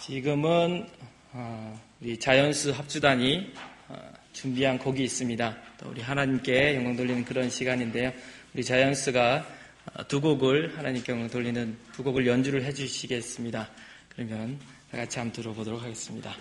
지금은 우리 자연수 합주단이 준비한 곡이 있습니다. 또 우리 하나님께 영광 돌리는 그런 시간인데요. 우리 자연수가 두 곡을 하나님께 영광 돌리는 두 곡을 연주를 해주시겠습니다. 그러면 다 같이 한번 들어보도록 하겠습니다.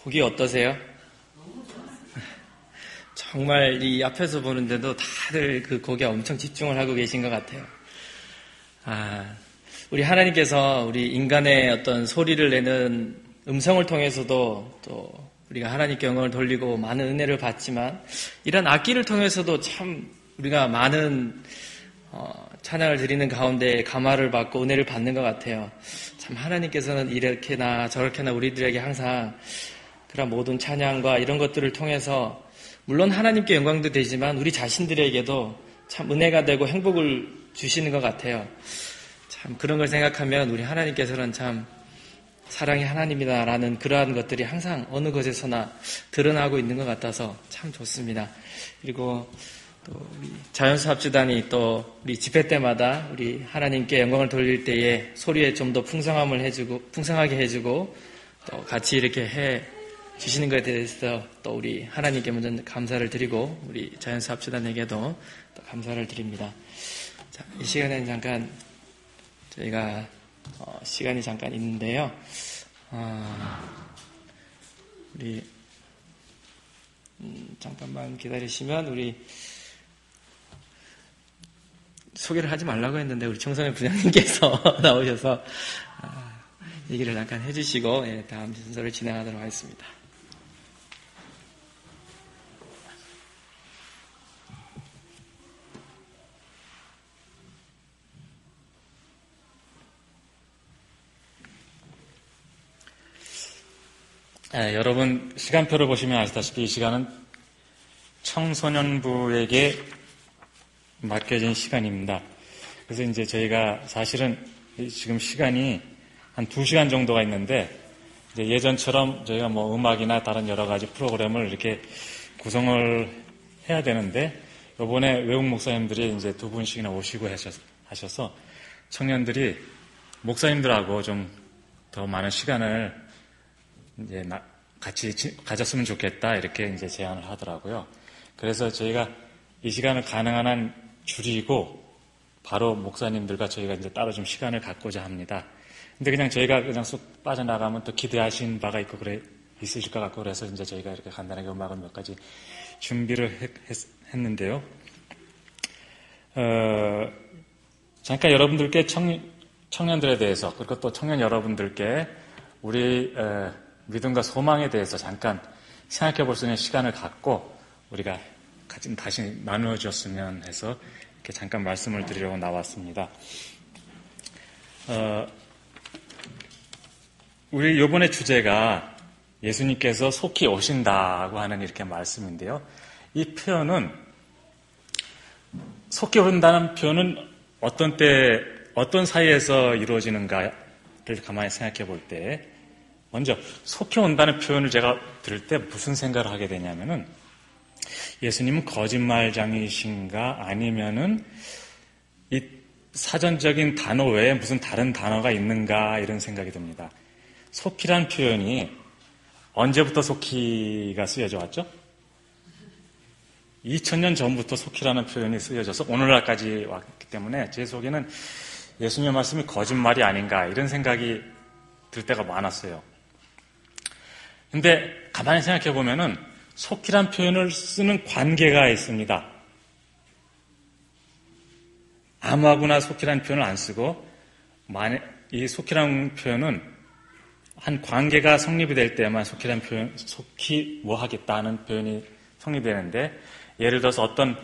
곡이 어떠세요? 정말 이 앞에서 보는데도 다들 그 곡에 엄청 집중을 하고 계신 것 같아요. 우리 하나님께서 우리 인간의 어떤 소리를 내는 음성을 통해서도 또 우리가 하나님께 영광을 돌리고 많은 은혜를 받지만 이런 악기를 통해서도 참 우리가 많은 찬양을 드리는 가운데 감화를 받고 은혜를 받는 것 같아요. 참 하나님께서는 이렇게나 저렇게나 우리들에게 항상 그런 모든 찬양과 이런 것들을 통해서 물론 하나님께 영광도 되지만 우리 자신들에게도 참 은혜가 되고 행복을 주시는 것 같아요. 참 그런 걸 생각하면 우리 하나님께서는 참 사랑의 하나님이다라는 그러한 것들이 항상 어느 것에서나 드러나고 있는 것 같아서 참 좋습니다. 그리고 또 우리 자연수 합주단이 또 우리 집회 때마다 우리 하나님께 영광을 돌릴 때에 소리에 좀 더 풍성하게 해주고 또 같이 이렇게 해 주시는 것에 대해서 또 우리 하나님께 먼저 감사를 드리고 우리 자연수 합주단에게도 또 감사를 드립니다. 자, 이 시간에는 잠깐 저희가 시간이 잠깐 있는데요. 우리 잠깐만 기다리시면 우리 소개를 하지 말라고 했는데 우리 청소년 부장님께서 나오셔서 얘기를 잠깐 해주시고 다음 순서를 진행하도록 하겠습니다. 여러분 시간표를 보시면 아시다시피 이 시간은 청소년부에게 맡겨진 시간입니다. 그래서 이제 저희가 사실은 지금 시간이 한 2시간 정도가 있는데 이제 예전처럼 저희가 뭐 음악이나 다른 여러 가지 프로그램을 이렇게 구성을 해야 되는데 이번에 외국 목사님들이 이제 2분씩이나 오시고 하셔서 청년들이 목사님들하고 좀 더 많은 시간을 이제 같이 가졌으면 좋겠다 이렇게 이제 제안을 하더라고요. 그래서 저희가 이 시간을 가능한 한 줄이고 바로 목사님들과 저희가 이제 따로 좀 시간을 갖고자 합니다. 근데 그냥 저희가 그냥 쑥 빠져나가면 또 기대하신 바가 있고 있으실 것 같고 그래서 이제 저희가 이렇게 간단하게 음악을 몇 가지 준비를 했는데요. 잠깐 여러분들께 청년들에 대해서 그리고 또 청년 여러분들께 우리 믿음과 소망에 대해서 잠깐 생각해 볼 수 있는 시간을 갖고 우리가 다시 나누어 줬으면 해서 이렇게 잠깐 말씀을 드리려고 나왔습니다. 우리 이번에 주제가 예수님께서 속히 오신다고 하는 이렇게 말씀인데요. 이 표현은 속히 오신다는 표현은 어떤 때 어떤 사이에서 이루어지는가를 가만히 생각해 볼 때 먼저 속히 온다는 표현을 제가 들을 때 무슨 생각을 하게 되냐면은 예수님은 거짓말장이신가 아니면은 이 사전적인 단어 외에 무슨 다른 단어가 있는가 이런 생각이 듭니다. 속히란 표현이 언제부터 속히가 쓰여져 왔죠? 2000년 전부터 속히라는 표현이 쓰여져서 오늘날까지 왔기 때문에 제 속에는 예수님의 말씀이 거짓말이 아닌가 이런 생각이 들 때가 많았어요. 근데 가만히 생각해 보면은 속히란 표현을 쓰는 관계가 있습니다. 아무하고나 속히란 표현을 안 쓰고 이 속히란 표현은 한 관계가 성립이 될 때만 속히란 표현, 속히 뭐 하겠다는 표현이 성립되는데 예를 들어서 어떤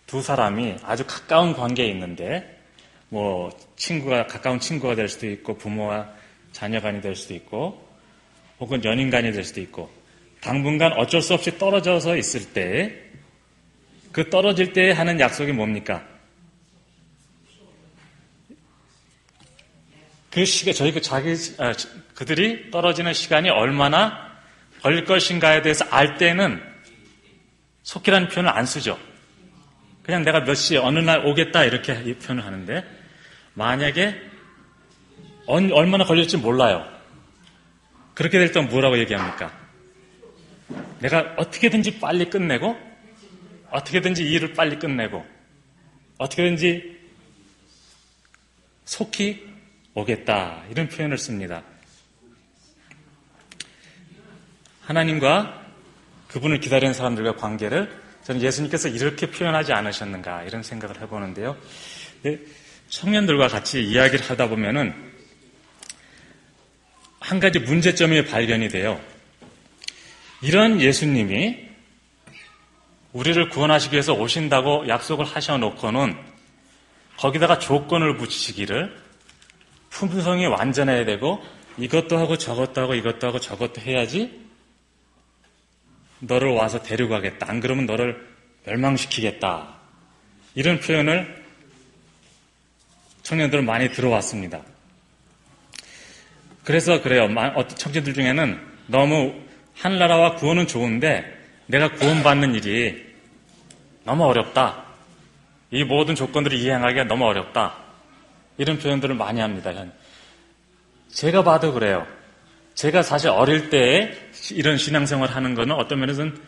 두 사람이 아주 가까운 관계에 있는데 뭐 가까운 친구가 될 수도 있고 부모와 자녀간이 될 수도 있고 혹은 연인간이 될 수도 있고 당분간 어쩔 수 없이 떨어져서 있을 때 그 떨어질 때 하는 약속이 뭡니까? 그 시간 그들이 떨어지는 시간이 얼마나 걸릴 것인가에 대해서 알 때는 속히라는 표현을 안 쓰죠. 그냥 내가 몇 시에 어느 날 오겠다 이렇게 이 표현을 하는데 만약에 얼마나 걸릴지 몰라요. 그렇게 될 때 뭐라고 얘기합니까? 내가 어떻게든지 빨리 끝내고 어떻게든지 일을 빨리 끝내고 어떻게든지 속히 오겠다 이런 표현을 씁니다. 하나님과 그분을 기다리는 사람들과 관계를 저는 예수님께서 이렇게 표현하지 않으셨는가 이런 생각을 해보는데요. 청년들과 같이 이야기를 하다 보면은 한 가지 문제점이 발견이 돼요. 이런 예수님이 우리를 구원하시기 위해서 오신다고 약속을 하셔놓고는 거기다가 조건을 붙이시기를 품성이 완전해야 되고 이것도 하고 저것도 하고 이것도 하고 저것도 해야지 너를 와서 데리고 가겠다. 안 그러면 너를 멸망시키겠다. 이런 표현을 청년들은 많이 들어왔습니다. 그래서 그래요. 어떤 청년들 중에는 너무 하늘나라와 구원은 좋은데 내가 구원받는 일이 너무 어렵다. 이 모든 조건들을 이행하기가 너무 어렵다. 이런 표현들을 많이 합니다. 제가 봐도 그래요. 제가 사실 어릴 때 이런 신앙생활 하는 거는 어떤 면에서는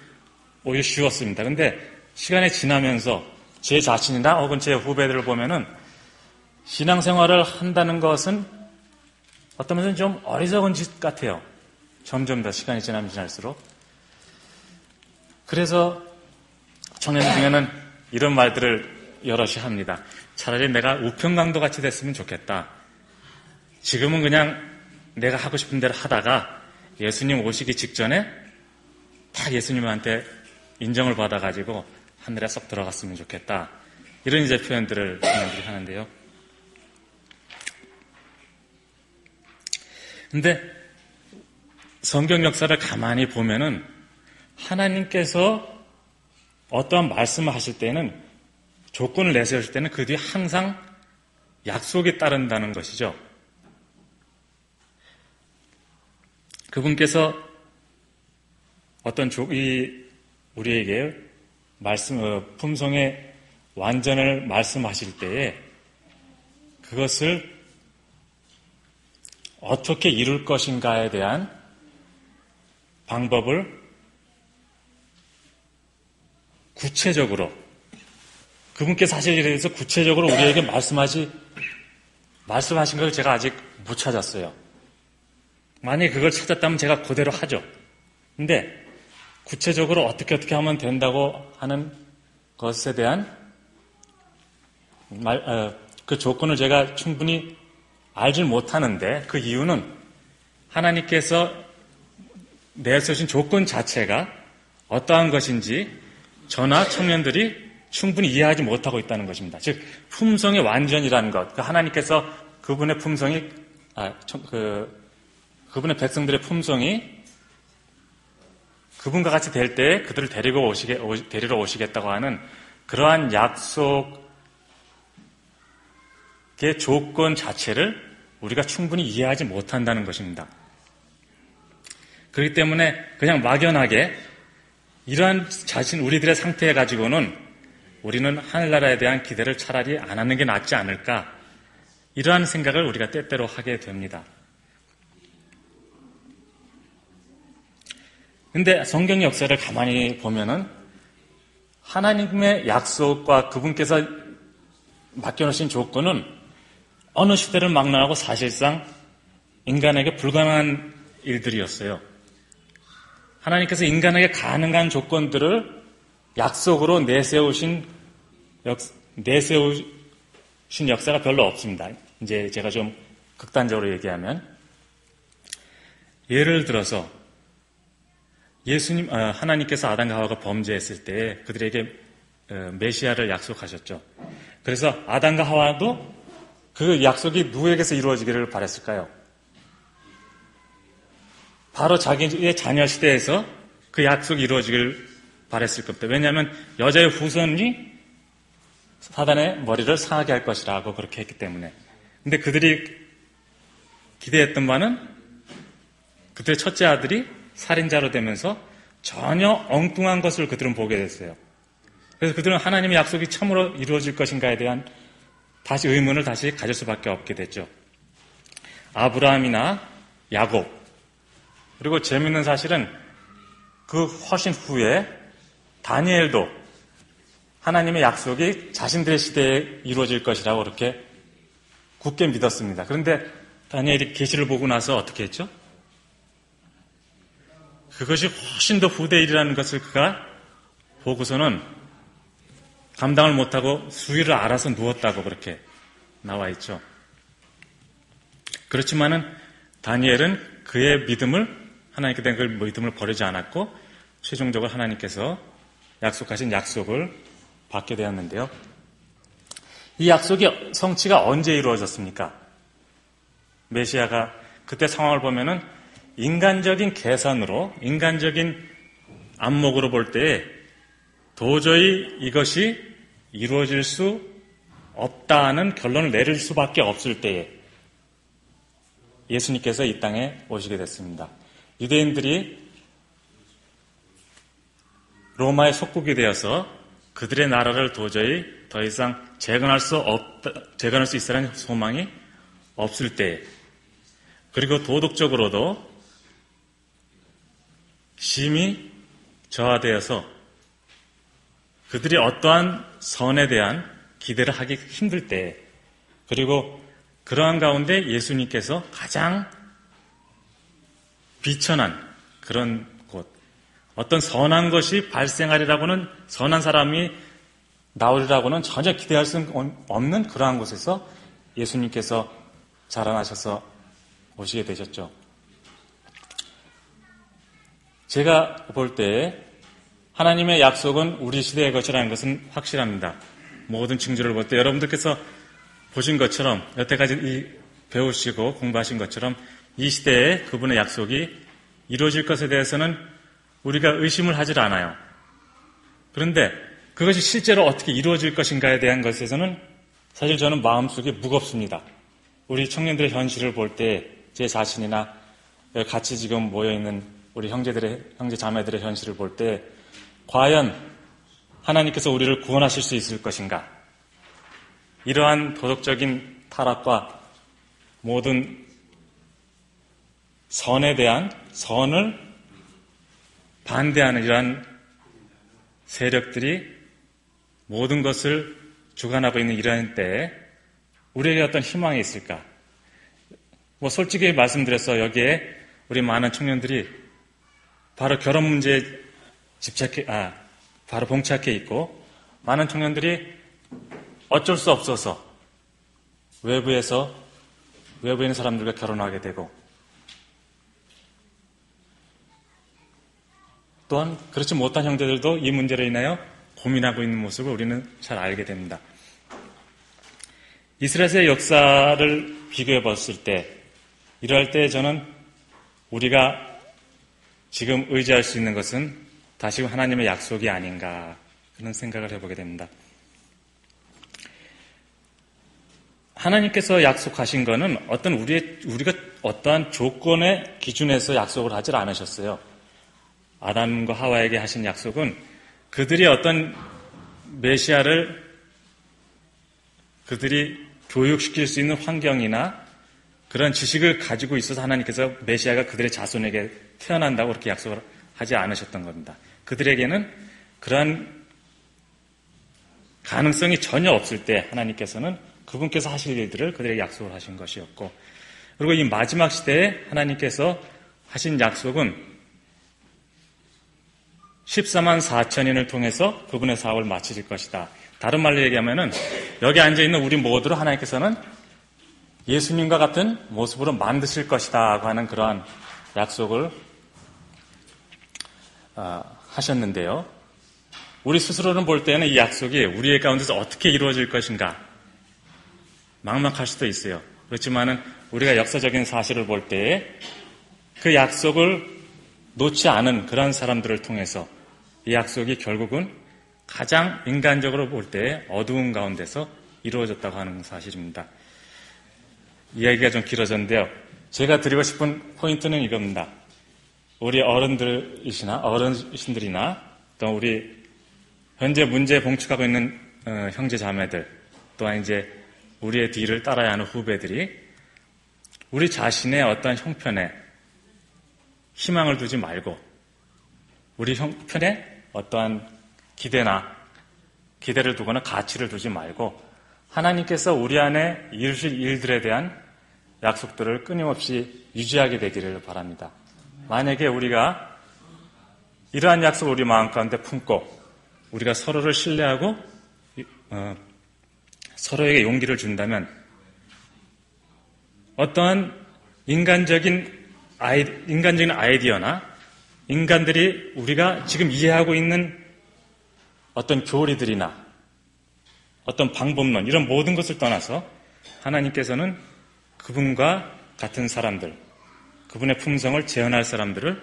오히려 쉬웠습니다. 근데 시간이 지나면서 제 자신이나 혹은 제 후배들을 보면은 신앙생활을 한다는 것은 어떤 면에서는 좀 어리석은 짓 같아요. 점점 더 시간이 지나면 지날수록. 그래서 청년들 중에는 이런 말들을 여럿이 합니다. 차라리 내가 우편강도 같이 됐으면 좋겠다. 지금은 그냥 내가 하고 싶은 대로 하다가 예수님 오시기 직전에 딱 예수님한테 인정을 받아가지고 하늘에 쏙 들어갔으면 좋겠다. 이런 이제 표현들을 청년들이 하는데요. 근데 성경 역사를 가만히 보면은 하나님께서 어떠한 말씀을 하실 때는 조건을 내세우실 때는 그 뒤에 항상 약속이 따른다는 것이죠. 그분께서 어떤 우리에게 품성의 완전을 말씀하실 때에 그것을 어떻게 이룰 것인가에 대한 방법을 구체적으로 그분께 사실에 대해서 구체적으로 우리에게 말씀하신 걸 제가 아직 못 찾았어요. 만약에 그걸 찾았다면 제가 그대로 하죠. 근데 구체적으로 어떻게 하면 된다고 하는 것에 대한 그 조건을 제가 충분히 알질 못하는데 그 이유는 하나님께서 내세우신 조건 자체가 어떠한 것인지 저나 청년들이 충분히 이해하지 못하고 있다는 것입니다. 즉 품성의 완전이라는 것, 하나님께서 그분의 품성이 그분의 백성들의 품성이 그분과 같이 될 때 그들을 데리러 오시겠다고 하는 그러한 약속의 조건 자체를 우리가 충분히 이해하지 못한다는 것입니다. 그렇기 때문에 그냥 막연하게 이러한 우리들의 상태에 가지고는 우리는 하늘나라에 대한 기대를 차라리 안 하는 게 낫지 않을까, 이러한 생각을 우리가 때때로 하게 됩니다. 근데 성경 역사를 가만히 보면은 하나님의 약속과 그분께서 맡겨놓으신 조건은 어느 시대를 막론하고 사실상 인간에게 불가능한 일들이었어요. 하나님께서 인간에게 가능한 조건들을 약속으로 내세우신 역사가 별로 없습니다. 이제 제가 좀 극단적으로 얘기하면, 예를 들어서 하나님께서 아담과 하와가 범죄했을 때 그들에게 메시아를 약속하셨죠. 그래서 아담과 하와도 그 약속이 누구에게서 이루어지기를 바랬을까요? 바로 자기의 자녀 시대에서 그 약속이 이루어지길 바랬을 겁니다. 왜냐하면 여자의 후손이 사단의 머리를 상하게 할 것이라고 그렇게 했기 때문에. 근데 그들이 기대했던 바는 그들의 첫째 아들이 살인자로 되면서 전혀 엉뚱한 것을 그들은 보게 됐어요. 그래서 그들은 하나님의 약속이 참으로 이루어질 것인가에 대한 의문을 다시 가질 수밖에 없게 됐죠. 아브라함이나 야곱, 그리고 재미있는 사실은 그 훨씬 후에 다니엘도 하나님의 약속이 자신들의 시대에 이루어질 것이라고 그렇게 굳게 믿었습니다. 그런데 다니엘이 계시를 보고 나서 어떻게 했죠? 그것이 훨씬 더 후대 일이라는 것을 그가 보고서는 감당을 못하고 수위를 알아서 누웠다고 그렇게 나와 있죠. 그렇지만은 다니엘은 그의 하나님께 대한 그 믿음을 버리지 않았고 최종적으로 하나님께서 약속하신 약속을 받게 되었는데요. 이 약속의 성취가 언제 이루어졌습니까? 메시아가 그때 상황을 보면은 인간적인 계산으로, 인간적인 안목으로 볼 때에 도저히 이것이 이루어질 수 없다는 결론을 내릴 수밖에 없을 때에 예수님께서 이 땅에 오시게 됐습니다. 유대인들이 로마의 속국이 되어서 그들의 나라를 도저히 더 이상 재건할 수 있으라는 소망이 없을 때에, 그리고 도덕적으로도 심히 저하되어서 그들이 어떠한 선에 대한 기대를 하기 힘들 때, 그리고 그러한 가운데 예수님께서 가장 비천한 그런 곳, 어떤 선한 것이 발생하리라고는, 선한 사람이 나오리라고는 전혀 기대할 수 없는 그러한 곳에서 예수님께서 자라나셔서 오시게 되셨죠. 제가 볼 때 하나님의 약속은 우리 시대의 것이라는 것은 확실합니다. 모든 징조를 볼 때 여러분들께서 보신 것처럼, 여태까지 배우시고 공부하신 것처럼 이 시대에 그분의 약속이 이루어질 것에 대해서는 우리가 의심을 하질 않아요. 그런데 그것이 실제로 어떻게 이루어질 것인가에 대한 것에서는 사실 저는 마음속에 무겁습니다. 우리 청년들의 현실을 볼 때 제 자신이나 같이 지금 모여있는 우리 형제 자매들의 현실을 볼 때 과연 하나님께서 우리를 구원하실 수 있을 것인가? 이러한 도덕적인 타락과 모든 선에 대한, 선을 반대하는 이러한 세력들이 모든 것을 주관하고 있는 이러한 때에 우리에게 어떤 희망이 있을까? 솔직히 말씀드려서 여기에 우리 많은 청년들이 바로 결혼 문제에 바로 봉착해 있고, 많은 청년들이 어쩔 수 없어서 외부에 있는 사람들과 결혼하게 되고, 또한 그렇지 못한 형제들도 이 문제로 인하여 고민하고 있는 모습을 우리는 잘 알게 됩니다. 이스라엘의 역사를 비교해 봤을 때, 이럴 때 저는 우리가 지금 의지할 수 있는 것은 다시금 하나님의 약속이 아닌가, 그런 생각을 해보게 됩니다. 하나님께서 약속하신 것은 우리가 어떠한 조건의 기준에서 약속을 하질 않으셨어요. 아담과 하와에게 하신 약속은 그들이 어떤 메시아를 그들이 교육시킬 수 있는 환경이나 그런 지식을 가지고 있어서 하나님께서 메시아가 그들의 자손에게 태어난다고 그렇게 약속을 하지 않으셨던 겁니다. 그들에게는 그러한 가능성이 전혀 없을 때 하나님께서는 그분께서 하실 일들을 그들에게 약속을 하신 것이었고, 그리고 이 마지막 시대에 하나님께서 하신 약속은 14만 4천인을 통해서 그분의 사업을 마치실 것이다. 다른 말로 얘기하면은 여기 앉아있는 우리 모두를 하나님께서는 예수님과 같은 모습으로 만드실 것이다 하고 하는 그러한 약속을 하셨는데요. 우리 스스로는 볼 때는 이 약속이 우리의 가운데서 어떻게 이루어질 것인가 막막할 수도 있어요. 그렇지만은 우리가 역사적인 사실을 볼 때에 그 약속을 놓지 않은 그런 사람들을 통해서 이 약속이 결국은 가장 인간적으로 볼 때 어두운 가운데서 이루어졌다고 하는 사실입니다. 이야기가 좀 길어졌는데요. 제가 드리고 싶은 포인트는 이겁니다. 우리 어르신들이나 또 우리 현재 문제에 봉축하고 있는 형제 자매들, 또한 이제 우리의 뒤를 따라야 하는 후배들이 우리 자신의 어떤 형편에 희망을 두지 말고, 우리 형편에 어떠한 기대를 두거나 가치를 두지 말고 하나님께서 우리 안에 이루실 일들에 대한 약속들을 끊임없이 유지하게 되기를 바랍니다. 만약에 우리가 이러한 약속을 우리 마음 가운데 품고 우리가 서로를 신뢰하고 서로에게 용기를 준다면 어떠한 인간적인 아이디어나 인간들이 우리가 지금 이해하고 있는 어떤 교리들이나 어떤 방법론, 이런 모든 것을 떠나서 하나님께서는 그분과 같은 사람들, 그분의 품성을 재현할 사람들을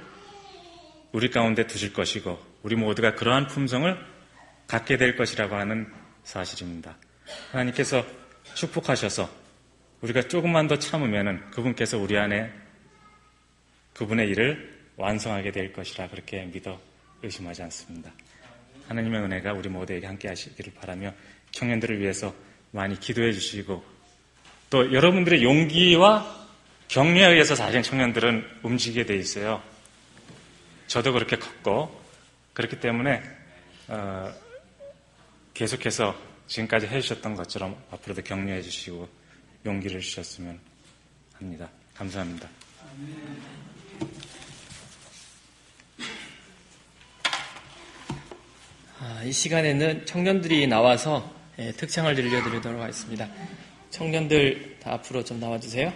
우리 가운데 두실 것이고 우리 모두가 그러한 품성을 갖게 될 것이라고 하는 사실입니다. 하나님께서 축복하셔서 우리가 조금만 더 참으면은 그분께서 우리 안에 그분의 일을 완성하게 될 것이라 그렇게 믿어 의심하지 않습니다. 하나님의 은혜가 우리 모두에게 함께 하시기를 바라며 청년들을 위해서 많이 기도해 주시고, 또 여러분들의 용기와 격려에 의해서 사실 청년들은 움직이게 돼 있어요. 저도 그렇게 컸고 그렇기 때문에 계속해서 지금까지 해주셨던 것처럼 앞으로도 격려해 주시고 용기를 주셨으면 합니다. 감사합니다. 이 시간에는 청년들이 나와서 특창을 들려드리도록 하겠습니다. 청년들 다 앞으로 좀 나와주세요.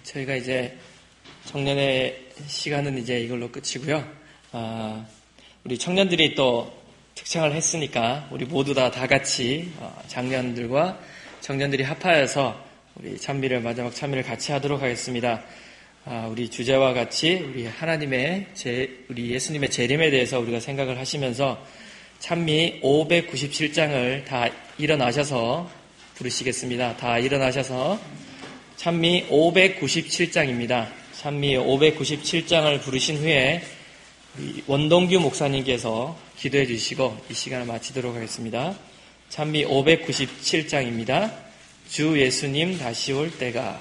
저희가 이제 청년의 시간은 이제 이걸로 끝이고요. 우리 청년들이 또 특창을 했으니까 우리 모두 다 같이 청년들과 청년들이 합하여서 우리 찬미를 마지막 찬미를 같이 하도록 하겠습니다. 우리 주제와 같이 우리 예수님의 재림에 대해서 우리가 생각을 하시면서 찬미 597장을 다 일어나셔서 부르시겠습니다. 다 일어나셔서 찬미 597장입니다. 찬미 597장을 부르신 후에 우리 원동규 목사님께서 기도해 주시고 이 시간을 마치도록 하겠습니다. 찬미 597장입니다. 주 예수님 다시 올 때가.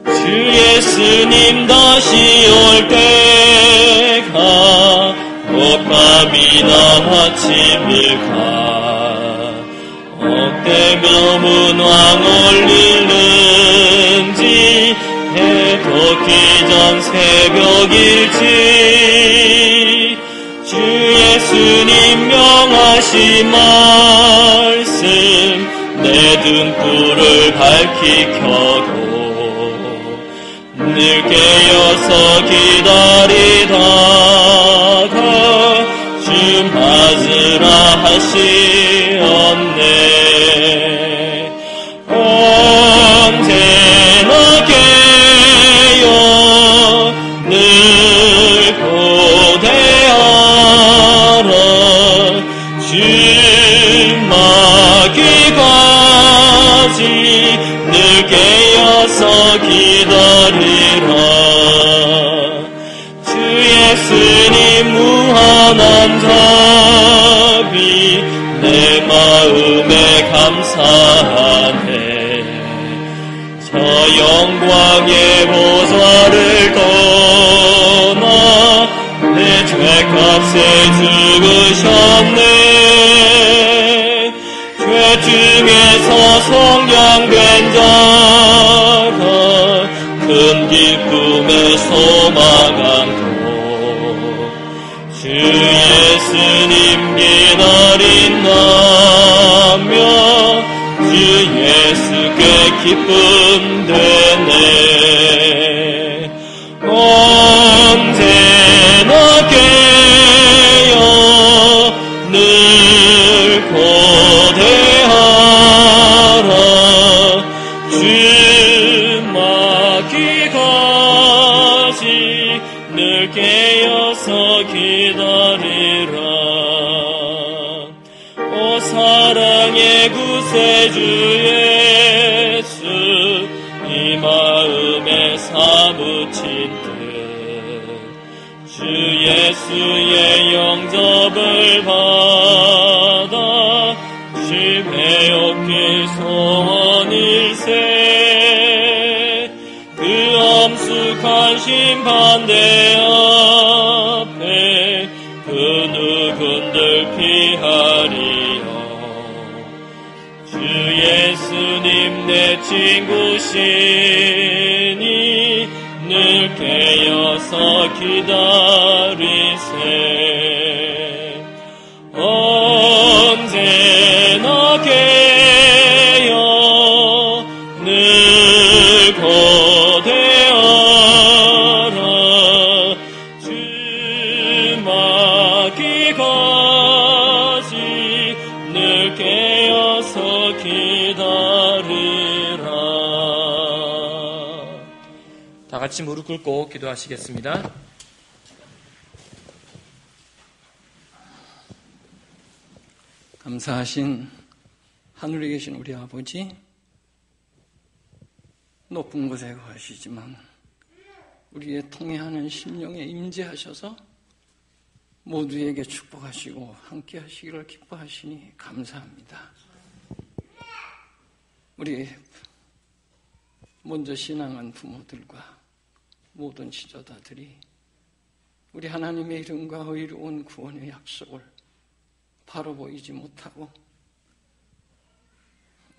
주 예수님 다시 올 때가 밤이나 아침일까 억대며 문왕 올리는지 해돋기 전 새벽일지 주 예수님 명하신 말씀 내 등불을 밝히 켜도 늘 깨어서 기다리다가 주 맞으라 하시었네. 언제나 깨어 늘 고대하라 주 마기까지 늘 깨어서 기다리라. 주 예수님 무한한 자비 내 마음에 감사하네. 저 영광의 보좌를 떠나 내 죄값에 죽으셨네. 죄 중에서 성량된 자가 큰 기쁨에 소망하고 주 예수님 기다린다며 주 예수께 기쁨 되네. 언제나 깨어 늘 고대하라 주 마기까지 늘 깨어서 기다리라. 오 사랑의 구세주 예수 이 마음에 사무친 뜻 주 예수의 영접을 받아 주 배옥길 소원일세. 그 엄숙한 심판대 앞에 그 누군들 피하리요. 주 예수님 내 친구시니 늘 깨어서 기다리세. 언제나 깨어 늘 고대하라 주 마기까지 늘 깨어서 기다리라. 다 같이 무릎 꿇고 기도하시겠습니다. 감사하신 하늘에 계신 우리 아버지, 높은 곳에 거하시지만 우리의 통해하는 심령에 임재하셔서 모두에게 축복하시고 함께 하시기를 기뻐하시니 감사합니다. 우리 먼저 신앙한 부모들과 모든 지도자들이 우리 하나님의 이름과 의로운 구원의 약속을 바로 보이지 못하고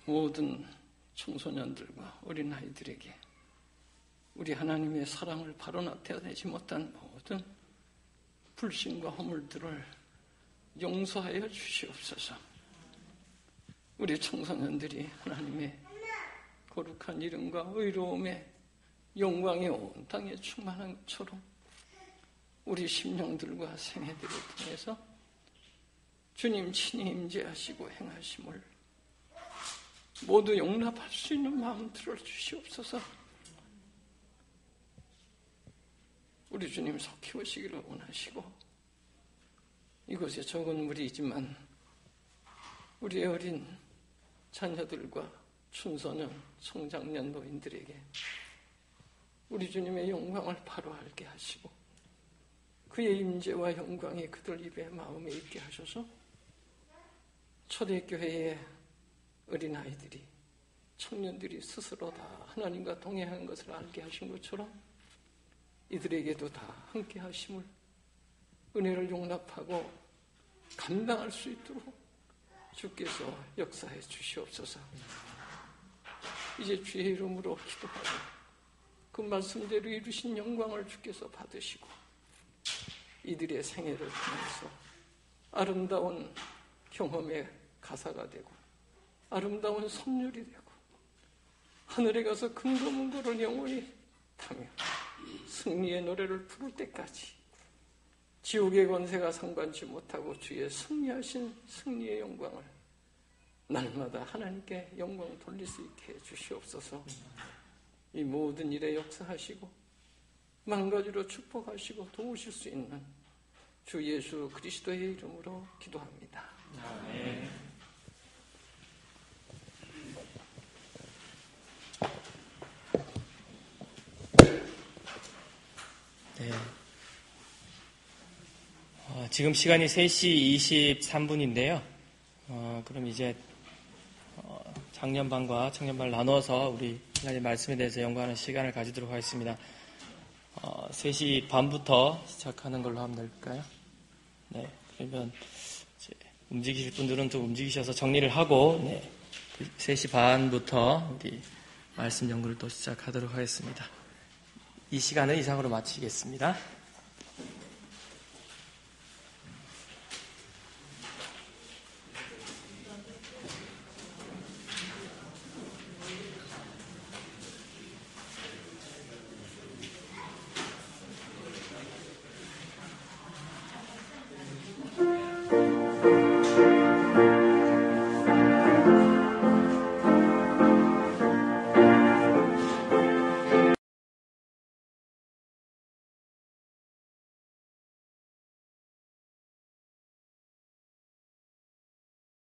모든 청소년들과 어린아이들에게 우리 하나님의 사랑을 바로 나타내지 못한 모든 불신과 허물들을 용서하여 주시옵소서. 우리 청소년들이 하나님의 거룩한 이름과 의로움에 영광이 온 땅에 충만한 것처럼 우리 심령들과 생애들을 통해서 주님 친히 임재하시고 행하심을 모두 용납할 수 있는 마음 들어주시옵소서. 우리 주님 속히 오시기를 원하시고 이곳에 적은 무리이지만 우리의 어린 자녀들과 춘소년, 청장년 노인들에게 우리 주님의 영광을 바로 알게 하시고 그의 임재와 영광이 그들 입에 마음에 있게 하셔서 초대교회의 어린아이들이 청년들이 스스로 다 하나님과 동행한 것을 알게 하신 것처럼 이들에게도 다 함께 하심을 은혜를 용납하고 감당할 수 있도록 주께서 역사해 주시옵소서. 이제 주의 이름으로 기도하고 그 말씀대로 이루신 영광을 주께서 받으시고 이들의 생애를 통해서 아름다운 경험의 가사가 되고 아름다운 선율이 되고 하늘에 가서 근거문고를 영원히 타며 승리의 노래를 부를 때까지 지옥의 권세가 상관치 못하고 주의 승리하신 승리의 영광을 날마다 하나님께 영광 돌릴 수 있게 해 주시옵소서. 이 모든 일에 역사하시고 만가지로 축복하시고 도우실 수 있는 주 예수 그리스도의 이름으로 기도합니다. 아멘. 네. 지금 시간이 3시 23분인데요. 그럼 이제 작년반과 청년반을 나눠서 우리 하나님 말씀에 대해서 연구하는 시간을 가지도록 하겠습니다. 3시 반부터 시작하는 걸로 하면 될까요? 네. 그러면 이제 움직이실 분들은 좀 움직이셔서 정리를 하고 3시 반부터 우리 말씀 연구를 또 시작하도록 하겠습니다. 이 시간은 이상으로 마치겠습니다.